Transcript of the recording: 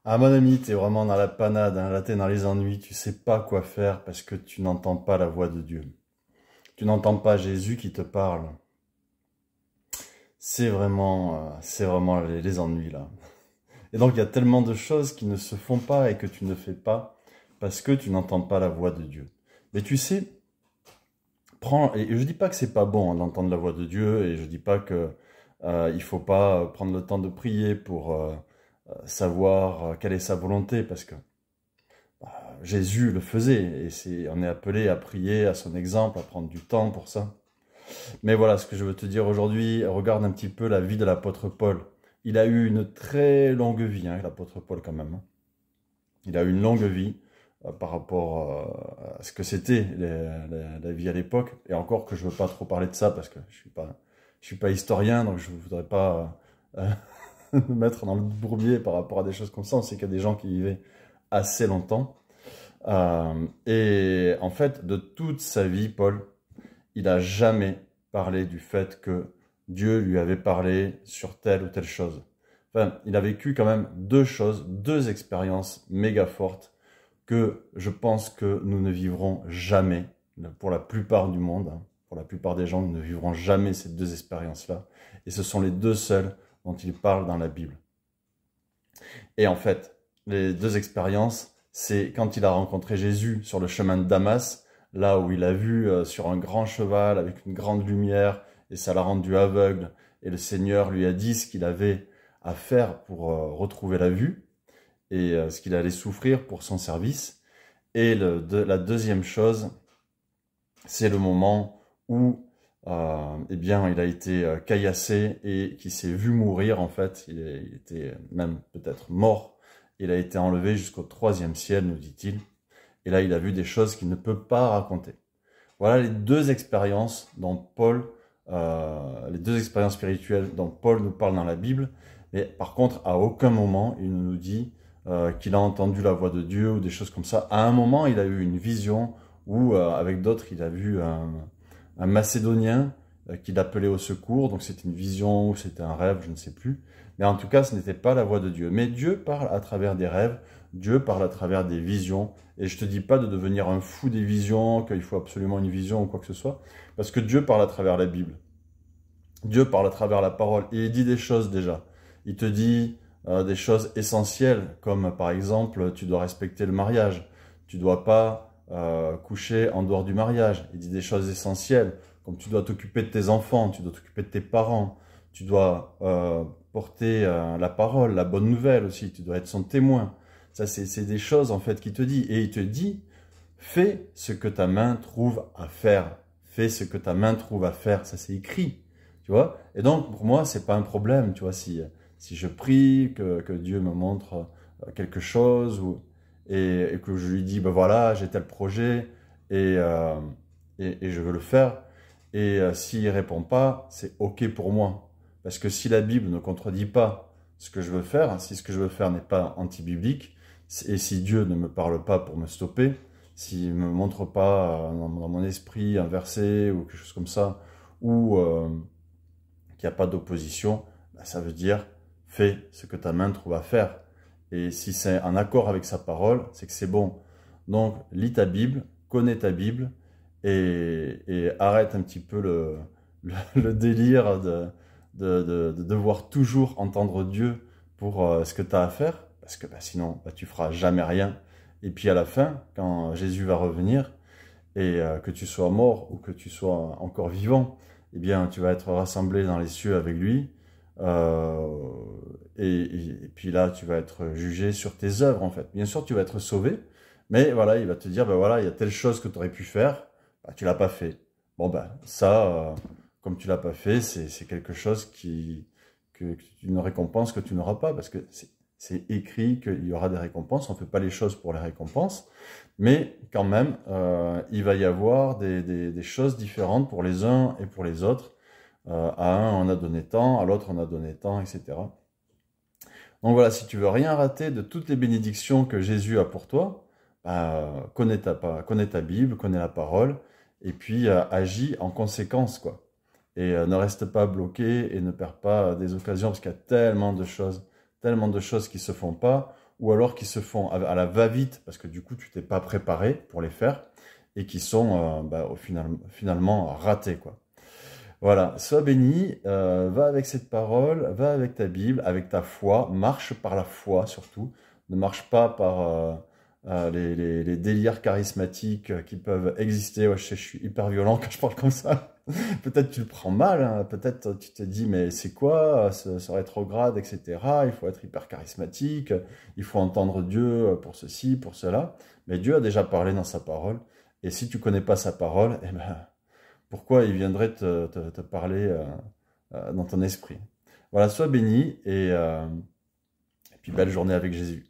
Ah mon ami, t'es vraiment dans la panade, hein. Là t'es dans les ennuis, tu sais pas quoi faire parce que tu n'entends pas la voix de Dieu. Tu n'entends pas Jésus qui te parle. C'est vraiment les ennuis là. Et donc il y a tellement de choses qui ne se font pas et que tu ne fais pas parce que tu n'entends pas la voix de Dieu. Mais tu sais, et je dis pas que c'est pas bon hein, d'entendre la voix de Dieu et je dis pas que il faut pas prendre le temps de prier pour savoir quelle est sa volonté parce que Jésus le faisait, et on est appelé à prier à son exemple, à prendre du temps pour ça. Mais voilà, ce que je veux te dire aujourd'hui, regarde un petit peu la vie de l'apôtre Paul. Il a eu une très longue vie, hein, l'apôtre Paul quand même. Il a eu une longue vie par rapport à ce que c'était la vie à l'époque. Et encore que je ne veux pas trop parler de ça parce que je suis pas historien, donc je ne voudrais pas me mettre dans le bourbier par rapport à des choses comme ça. On sait qu'il y a des gens qui vivaient assez longtemps. Et en fait, de toute sa vie, Paul, il n'a jamais parlé du fait que Dieu lui avait parlé sur telle ou telle chose. Enfin, il a vécu quand même deux choses, deux expériences méga fortes que je pense que nous ne vivrons jamais, pour la plupart du monde, hein, pour la plupart des gens, nous ne vivrons jamais ces deux expériences-là. Et ce sont les deux seules dont il parle dans la Bible. Et en fait, les deux expériences, c'est quand il a rencontré Jésus sur le chemin de Damas, là où il a vu sur un grand cheval avec une grande lumière, et ça l'a rendu aveugle, et le Seigneur lui a dit ce qu'il avait à faire pour retrouver la vue, et ce qu'il allait souffrir pour son service. Et la deuxième chose, c'est le moment où eh bien, il a été caillassé et qui s'est vu mourir, en fait. Il était même peut-être mort. Il a été enlevé jusqu'au 3e ciel, nous dit-il. Et là, il a vu des choses qu'il ne peut pas raconter. Voilà les deux expériences dont Paul, les deux expériences spirituelles dont Paul nous parle dans la Bible. Mais par contre, à aucun moment, il ne nous dit qu'il a entendu la voix de Dieu ou des choses comme ça. À un moment, il a eu une vision où, avec d'autres, il a vu un Macédonien qu'il appelait au secours. Donc c'était une vision ou c'était un rêve, je ne sais plus. Mais en tout cas, ce n'était pas la voix de Dieu. Mais Dieu parle à travers des rêves, Dieu parle à travers des visions. Et je te dis pas de devenir un fou des visions, qu'il faut absolument une vision ou quoi que ce soit. Parce que Dieu parle à travers la Bible. Dieu parle à travers la parole. Et il dit des choses déjà. Il te dit des choses essentielles, comme par exemple, tu dois respecter le mariage. Tu dois pas coucher en dehors du mariage. Il dit des choses essentielles, comme tu dois t'occuper de tes enfants, tu dois t'occuper de tes parents, tu dois porter la parole, la bonne nouvelle aussi, tu dois être son témoin. Ça, c'est des choses en fait qu'il te dit. Et il te dit, fais ce que ta main trouve à faire. Fais ce que ta main trouve à faire. Ça, c'est écrit. Tu vois? Et donc, pour moi, c'est pas un problème, tu vois, si je prie, que Dieu me montre quelque chose, et que je lui dis, ben voilà, j'ai tel projet, et, euh, et je veux le faire, et s'il répond pas, c'est OK pour moi. Parce que si la Bible ne contredit pas ce que je veux faire, si ce que je veux faire n'est pas anti-biblique, et si Dieu ne me parle pas pour me stopper, s'il ne me montre pas dans mon esprit un verset ou quelque chose comme ça, ou qu'il n'y a pas d'opposition, ben ça veut dire fais ce que ta main trouve à faire. Et si c'est en accord avec sa parole, c'est que c'est bon. Donc, lis ta Bible, connais ta Bible, et arrête un petit peu le délire de devoir toujours entendre Dieu pour ce que tu as à faire, parce que bah, sinon, bah, tu feras jamais rien. Et puis à la fin, quand Jésus va revenir, et que tu sois mort ou que tu sois encore vivant, eh bien, tu vas être rassemblé dans les cieux avec lui. Euh, et puis là, tu vas être jugé sur tes œuvres, en fait. Bien sûr, tu vas être sauvé, mais voilà, il va te dire, ben voilà, il y a telle chose que tu aurais pu faire, bah, tu l'as pas fait. Bon, ben ça, comme tu l'as pas fait, c'est quelque chose une récompense que tu n'auras pas, parce que c'est écrit qu'il y aura des récompenses. On ne fait pas les choses pour les récompenses, mais quand même, il va y avoir des choses différentes pour les uns et pour les autres. À un, on a donné tant, à l'autre, on a donné tant, etc. Donc voilà, si tu veux rien rater de toutes les bénédictions que Jésus a pour toi, bah, connais ta Bible, connais la parole, et puis agis en conséquence, quoi. Et ne reste pas bloqué et ne perds pas des occasions, parce qu'il y a tellement de choses qui se font pas, ou alors qui se font à la va-vite, parce que du coup, tu t'es pas préparé pour les faire, et qui sont au finalement ratés, quoi. Voilà, sois béni, va avec cette parole, va avec ta Bible, avec ta foi, marche par la foi surtout, ne marche pas par les délires charismatiques qui peuvent exister. Ouais, je sais, je suis hyper violent quand je parle comme ça. Peut-être tu le prends mal, hein, peut-être tu te dis mais c'est quoi ce rétrograde, etc. Il faut être hyper charismatique, il faut entendre Dieu pour ceci, pour cela. Mais Dieu a déjà parlé dans sa parole, et si tu connais pas sa parole, eh ben pourquoi il viendrait te parler dans ton esprit. Voilà, sois béni et puis belle journée avec Jésus.